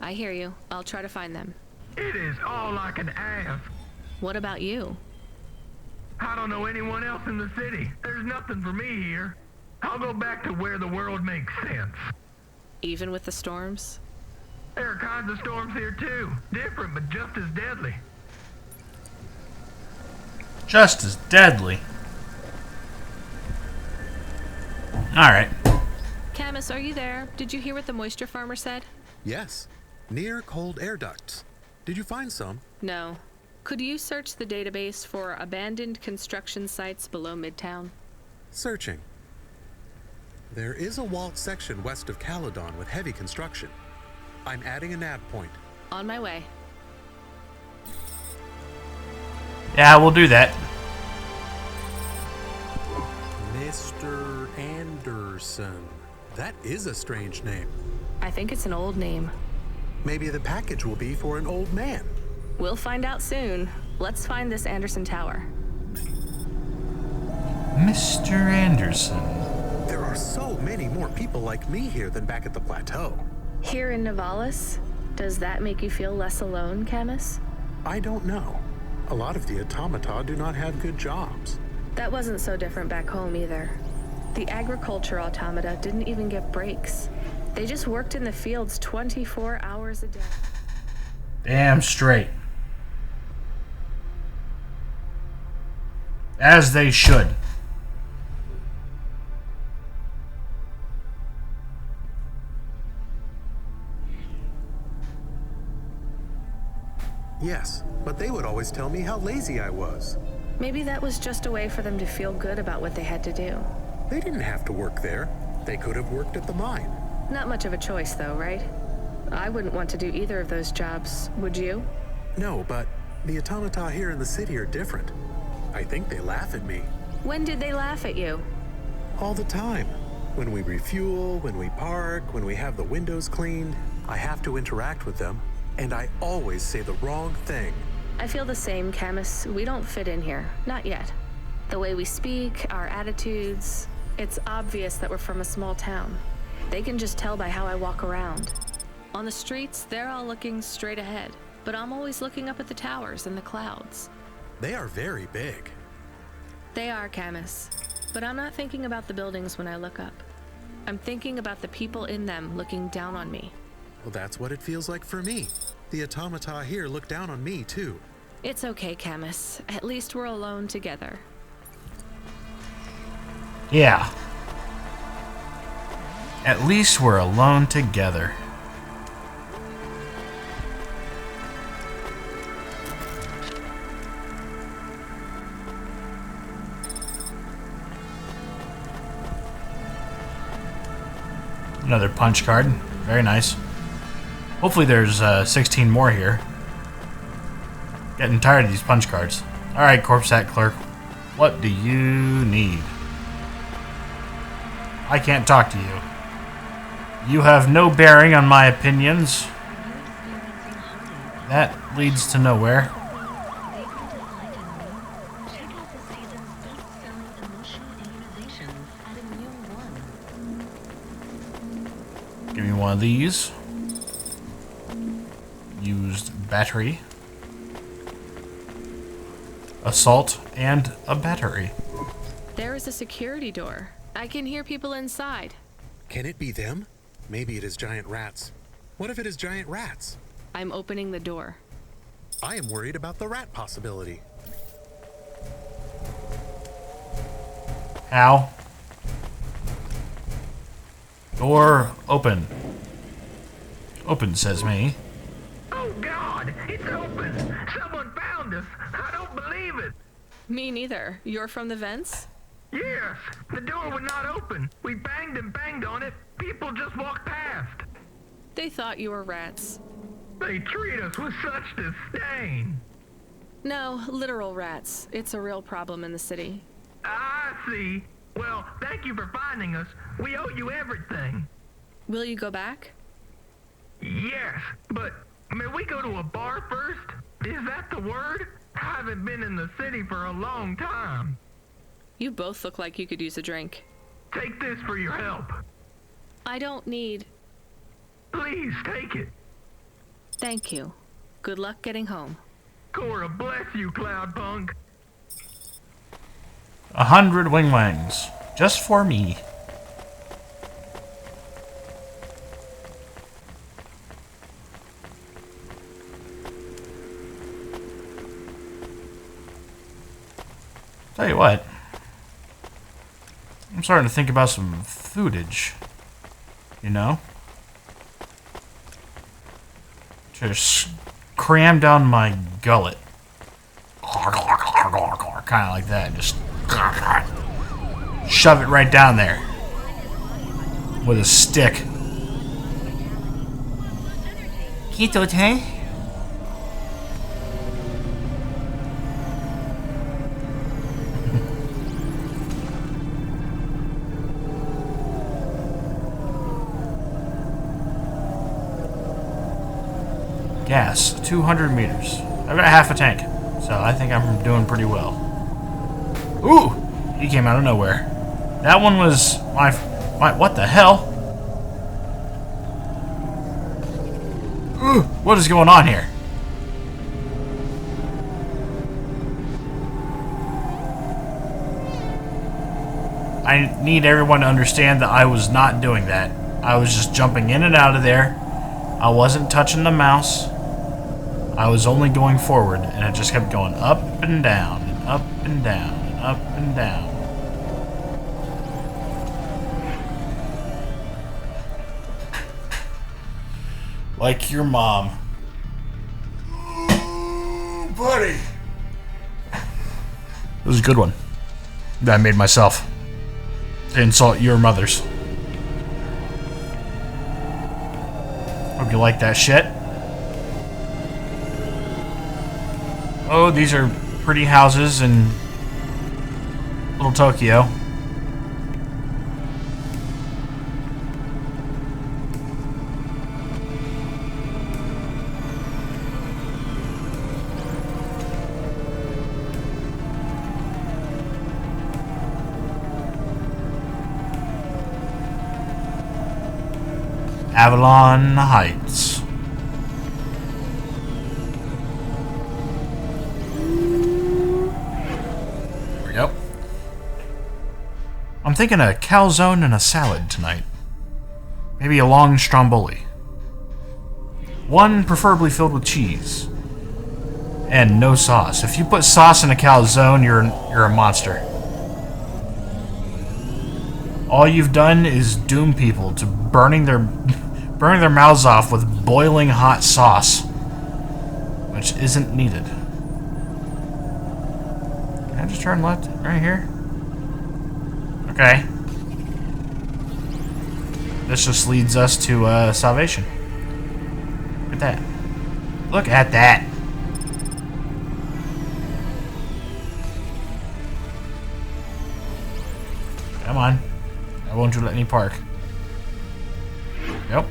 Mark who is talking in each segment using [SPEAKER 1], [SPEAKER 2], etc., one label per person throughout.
[SPEAKER 1] I hear you. I'll try to find them.
[SPEAKER 2] It is all I can ask.
[SPEAKER 1] What about you?
[SPEAKER 2] I don't know anyone else in the city. There's nothing for me here. I'll go back to where the world makes sense.
[SPEAKER 1] Even with the storms?
[SPEAKER 2] There are kinds of storms here too. Different, but just as deadly.
[SPEAKER 3] Just as deadly. Alright.
[SPEAKER 1] Camus, are you there? Did you hear what the moisture farmer said?
[SPEAKER 4] Yes. Near cold air ducts. Did you find some?
[SPEAKER 1] No. Could you search the database for abandoned construction sites below Midtown?
[SPEAKER 4] Searching. There is a walled section west of Caledon with heavy construction. I'm adding a nav point.
[SPEAKER 1] On my way.
[SPEAKER 3] Yeah, we'll do that.
[SPEAKER 4] Mr. Anderson. That is a strange name.
[SPEAKER 1] I think it's an old name.
[SPEAKER 4] Maybe the package will be for an old man.
[SPEAKER 1] We'll find out soon. Let's find this Anderson Tower.
[SPEAKER 3] Mr. Anderson.
[SPEAKER 4] There are so many more people like me here than back at the plateau.
[SPEAKER 1] Here in Nivalis? Does that make you feel less alone, Camus?
[SPEAKER 4] I don't know. A lot of the automata do not have good jobs.
[SPEAKER 1] That wasn't so different back home either. The agriculture automata didn't even get breaks. They just worked in the fields 24 hours a day.
[SPEAKER 3] Damn straight. As they should.
[SPEAKER 4] Yes, but they would always tell me how lazy I was.
[SPEAKER 1] Maybe that was just a way for them to feel good about what they had to do.
[SPEAKER 4] They didn't have to work there. They could have worked at the mine.
[SPEAKER 1] Not much of a choice, though, right? I wouldn't want to do either of those jobs, would you?
[SPEAKER 4] No, but the automata here in the city are different. I think they laugh at me.
[SPEAKER 1] When did they laugh at you?
[SPEAKER 4] All the time. When we refuel, when we park, when we have the windows cleaned, I have to interact with them, and I always say the wrong thing.
[SPEAKER 1] I feel the same, Camus. We don't fit in here. Not yet. The way we speak, our attitudes, it's obvious that we're from a small town. They can just tell by how I walk around. On the streets, they're all looking straight ahead, but I'm always looking up at the towers and the clouds.
[SPEAKER 4] They are very big.
[SPEAKER 1] They are, Camus. But I'm not thinking about the buildings when I look up. I'm thinking about the people in them looking down on me.
[SPEAKER 4] Well, that's what it feels like for me. The automata here look down on me, too.
[SPEAKER 1] It's okay, Camus. At least we're alone together.
[SPEAKER 3] Yeah. At least we're alone together. Another punch card. Very nice. Hopefully there's 16 more here. Getting tired of these punch cards. Alright, Corpsat Clerk. What do you need? I can't talk to you. You have no bearing on my opinions. That leads to nowhere. Give me one of these. Used battery. Assault and a battery.
[SPEAKER 1] There is a security door. I can hear people inside.
[SPEAKER 4] Can it be them? Maybe it is giant rats. What if it is giant rats?
[SPEAKER 1] I'm opening the door.
[SPEAKER 4] I am worried about the rat possibility.
[SPEAKER 3] How? Door open. Open, says me.
[SPEAKER 2] Oh God, it's open. Someone found us. I don't believe it.
[SPEAKER 1] Me neither. You're from the vents?
[SPEAKER 2] Yes, the door would not open. We banged and banged on it. People just walked past.
[SPEAKER 1] They thought you were rats.
[SPEAKER 2] They treat us with such disdain.
[SPEAKER 1] No, literal rats. It's a real problem in the city.
[SPEAKER 2] I see. Well, thank you for finding us. We owe you everything.
[SPEAKER 1] Will you go back?
[SPEAKER 2] Yes, but may we go to a bar first? Is that the word? I haven't been in the city for a long time.
[SPEAKER 1] You both look like you could use a drink.
[SPEAKER 2] Take this for your help.
[SPEAKER 1] I don't need...
[SPEAKER 2] Please take it.
[SPEAKER 1] Thank you. Good luck getting home.
[SPEAKER 2] Cora bless you, Cloudpunk.
[SPEAKER 3] 100 wing wangs. Just for me. Tell you what. I'm starting to think about some foodage. You know? Just cram down my gullet. Kind of like that. Just shove it right down there. With a stick. Keto, hey? Gas, 200 meters. I've got half a tank, so I think I'm doing pretty well. Ooh! He came out of nowhere. That one was my what the hell? Ooh, what is going on here? I need everyone to understand that I was not doing that. I was just jumping in and out of there. I wasn't touching the mouse. I was only going forward, and it just kept going up and down, and up and down, and up and down. Like your mom. Ooh, buddy. It was a good one. That I made myself. To insult your mothers. Hope you like that shit. Oh, these are pretty houses in Little Tokyo. Avalon Heights. There we go. I'm thinking a calzone and a salad tonight. Maybe a long stromboli. One preferably filled with cheese. And no sauce. If you put sauce in a calzone, you're a monster. All you've done is doom people to burning their mouths off with boiling hot sauce, which isn't needed. Can I just turn left right here? Okay. This just leads us to salvation. Look at that. Look at that. Come on. Why won't you let me park? Yep.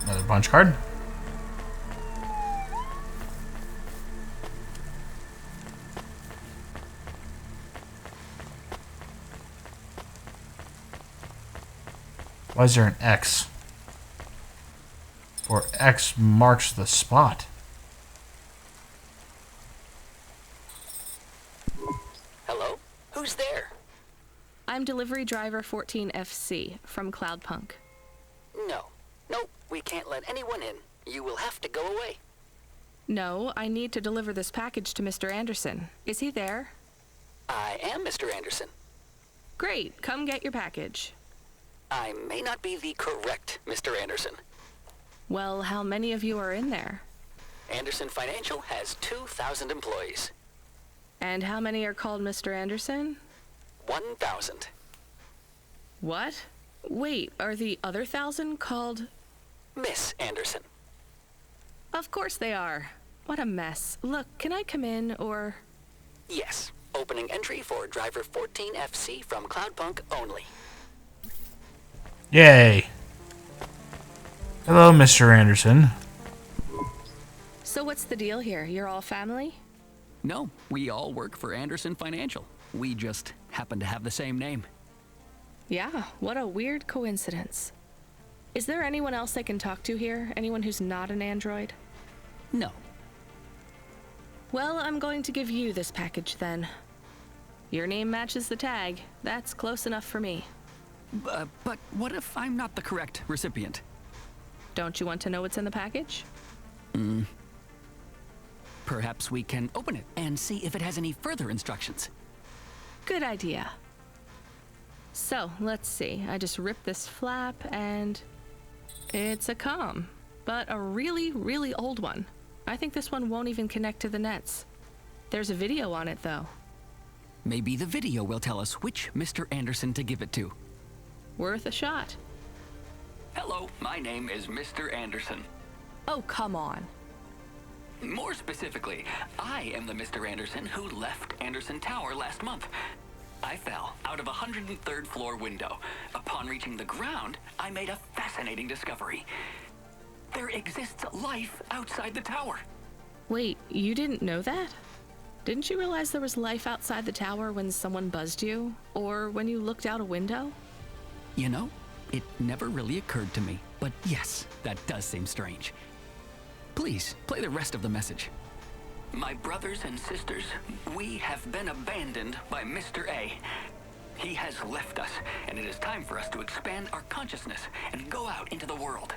[SPEAKER 3] Another punch card. Why is there an X? Or X marks the spot.
[SPEAKER 5] Hello? Who's there?
[SPEAKER 1] I'm delivery driver 14FC from Cloudpunk.
[SPEAKER 5] No. Nope, we can't let anyone in. You will have to go away.
[SPEAKER 1] No, I need to deliver this package to Mr. Anderson. Is he there?
[SPEAKER 5] I am Mr. Anderson.
[SPEAKER 1] Great, come get your package.
[SPEAKER 5] I may not be the correct Mr. Anderson.
[SPEAKER 1] Well, how many of you are in there?
[SPEAKER 5] Anderson Financial has 2,000 employees.
[SPEAKER 1] And how many are called Mr. Anderson?
[SPEAKER 5] 1,000.
[SPEAKER 1] What? Wait, are the other 1,000 called...
[SPEAKER 5] Miss Anderson.
[SPEAKER 1] Of course they are. What a mess. Look, can I come in, or...
[SPEAKER 5] Yes. Opening entry for driver 14FC from Cloudpunk only.
[SPEAKER 3] Yay. Hello, Mr. Anderson.
[SPEAKER 1] So what's the deal here? You're all family?
[SPEAKER 6] No, we all work for Anderson Financial. We just happen to have the same name.
[SPEAKER 1] Yeah, what a weird coincidence. Is there anyone else I can talk to here? Anyone who's not an android?
[SPEAKER 6] No.
[SPEAKER 1] Well, I'm going to give you this package then. Your name matches the tag. That's close enough for me.
[SPEAKER 6] But what if I'm not the correct recipient?
[SPEAKER 1] Don't you want to know what's in the package?
[SPEAKER 6] Perhaps we can open it and see if it has any further instructions.
[SPEAKER 1] Good idea. So, let's see. I just ripped this flap and it's a comm, but a really, really old one. I think this one won't even connect to the nets. There's a video on it though.
[SPEAKER 6] Maybe the video will tell us which Mr. Anderson to give it to.
[SPEAKER 1] Worth a shot.
[SPEAKER 7] Hello, my name is Mr. Anderson.
[SPEAKER 1] Oh, come on.
[SPEAKER 7] More specifically, I am the Mr. Anderson who left Anderson Tower last month. I fell out of a 103rd floor window. Upon reaching the ground, I made a fascinating discovery. There exists life outside the tower.
[SPEAKER 1] Wait, you didn't know that? Didn't you realize there was life outside the tower when someone buzzed you? Or when you looked out a window?
[SPEAKER 6] You know, it never really occurred to me, but yes, that does seem strange. Please, play the rest of the message.
[SPEAKER 7] My brothers and sisters, we have been abandoned by Mr. A. He has left us, and it is time for us to expand our consciousness and go out into the world.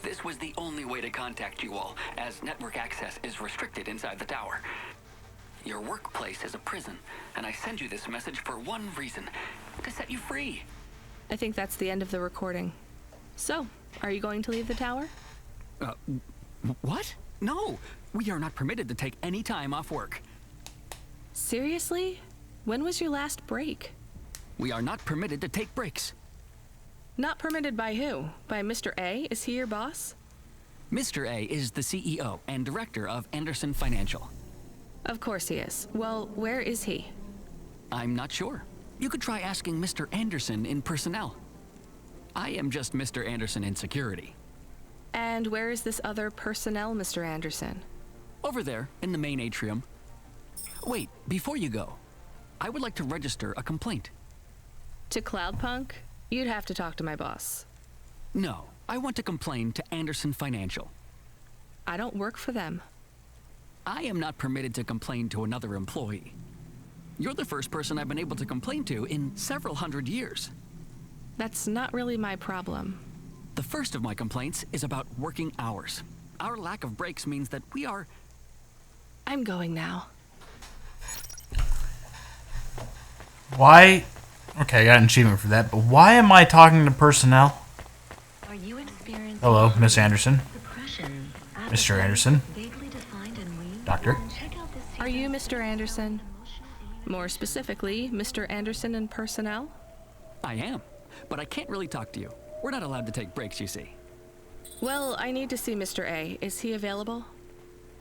[SPEAKER 7] This was the only way to contact you all, as network access is restricted inside the tower. Your workplace is a prison, and I send you this message for one reason, to set you free.
[SPEAKER 1] I think that's the end of the recording. So, are you going to leave the tower?
[SPEAKER 6] What? No, we are not permitted to take any time off work.
[SPEAKER 1] Seriously? When was your last break?
[SPEAKER 6] We are not permitted to take breaks.
[SPEAKER 1] Not permitted by who? By Mr. A? Is he your boss?
[SPEAKER 6] Mr. A is the CEO and director of Anderson Financial.
[SPEAKER 1] Of course he is. Well, where is he?
[SPEAKER 6] I'm not sure. You could try asking Mr. Anderson in personnel. I am just Mr. Anderson in security.
[SPEAKER 1] And where is this other personnel, Mr. Anderson?
[SPEAKER 6] Over there, in the main atrium. Wait, before you go, I would like to register a complaint.
[SPEAKER 1] To Cloudpunk? You'd have to talk to my boss.
[SPEAKER 6] No, I want to complain to Anderson Financial.
[SPEAKER 1] I don't work for them.
[SPEAKER 6] I am not permitted to complain to another employee. You're the first person I've been able to complain to in several hundred years.
[SPEAKER 1] That's not really my problem.
[SPEAKER 6] The first of my complaints is about working hours. Our lack of breaks means that we are...
[SPEAKER 1] I'm going now.
[SPEAKER 3] Why? Okay, I got an achievement for that, but why am I talking to personnel?
[SPEAKER 8] Are you experiencing
[SPEAKER 3] Hello, Miss Anderson.
[SPEAKER 8] depression?
[SPEAKER 3] Mr. Anderson.
[SPEAKER 8] Vaguely defined and weak?
[SPEAKER 3] Doctor.
[SPEAKER 8] Check out this
[SPEAKER 1] Are you Mr. Anderson?
[SPEAKER 8] emotional
[SPEAKER 1] More specifically, Mr. Anderson in personnel?
[SPEAKER 6] I am, but I can't really talk to you. We're not allowed to take breaks, you see.
[SPEAKER 1] Well, I need to see Mr. A. Is he available?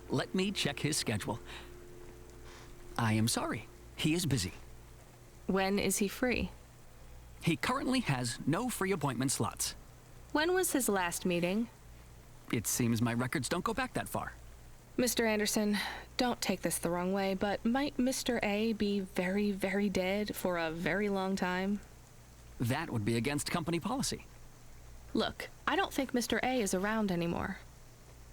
[SPEAKER 6] Let me check his schedule. I am sorry. He is busy.
[SPEAKER 1] When is he free?
[SPEAKER 6] He currently has no free appointment slots.
[SPEAKER 1] When was his last meeting?
[SPEAKER 6] It seems my records don't go back that far.
[SPEAKER 1] Mr. Anderson, don't take this the wrong way, but might Mr. A be very, very dead for a very long time?
[SPEAKER 6] That would be against company policy.
[SPEAKER 1] Look, I don't think Mr. A is around anymore.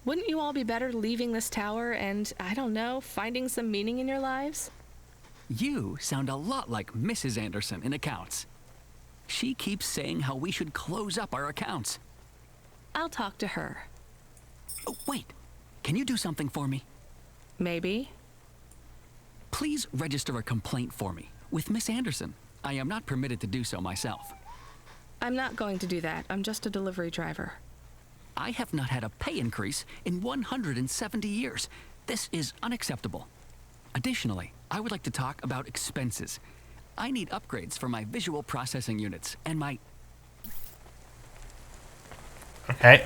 [SPEAKER 1] Wouldn't you all be better leaving this tower and, I don't know, finding some meaning in your lives?
[SPEAKER 6] You sound a lot like Mrs. Anderson in accounts. She keeps saying how we should close up our accounts.
[SPEAKER 1] I'll talk to her.
[SPEAKER 6] Oh, wait. Can you do something for me?
[SPEAKER 1] Maybe.
[SPEAKER 6] Please register a complaint for me with Miss Anderson. I am not permitted to do so myself.
[SPEAKER 1] I'm not going to do that. I'm just a delivery driver.
[SPEAKER 6] I have not had a pay increase in 170 years. This is unacceptable. Additionally, I would like to talk about expenses. I need upgrades for my visual processing units and my...
[SPEAKER 3] Okay.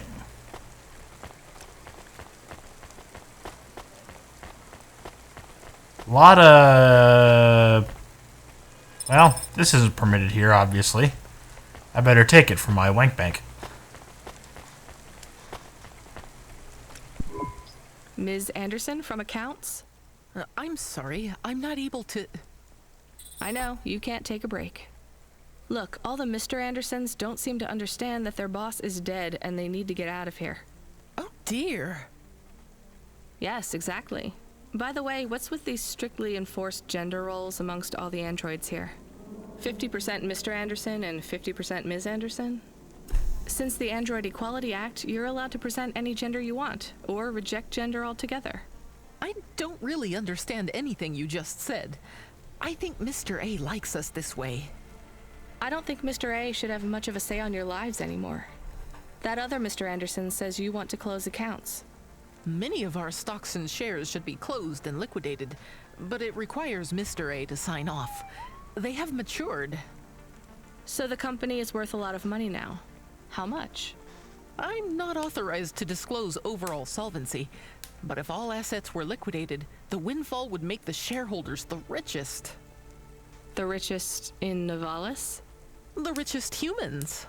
[SPEAKER 3] A lot of... Well, this isn't permitted here, obviously. I better take it from my wank bank.
[SPEAKER 1] Ms. Anderson from accounts?
[SPEAKER 9] I'm sorry, I'm not able to...
[SPEAKER 1] I know, you can't take a break. Look, all the Mr. Andersons don't seem to understand that their boss is dead and they need to get out of here.
[SPEAKER 9] Oh dear.
[SPEAKER 1] Yes, exactly. By the way, what's with these strictly enforced gender roles amongst all the androids here? 50% Mr. Anderson and 50% Ms. Anderson? Since the Android Equality Act, you're allowed to present any gender you want, or reject gender altogether.
[SPEAKER 9] I don't really understand anything you just said. I think Mr. A likes us this way.
[SPEAKER 1] I don't think Mr. A should have much of a say on your lives anymore. That other Mr. Anderson says you want to close accounts.
[SPEAKER 9] Many of our stocks and shares should be closed and liquidated, but it requires Mr. A to sign off. They have matured.
[SPEAKER 1] So the company is worth a lot of money now. How much?
[SPEAKER 9] I'm not authorized to disclose overall solvency, but if all assets were liquidated, the windfall would make the shareholders the richest.
[SPEAKER 1] The richest in Nivalis?
[SPEAKER 9] The richest humans.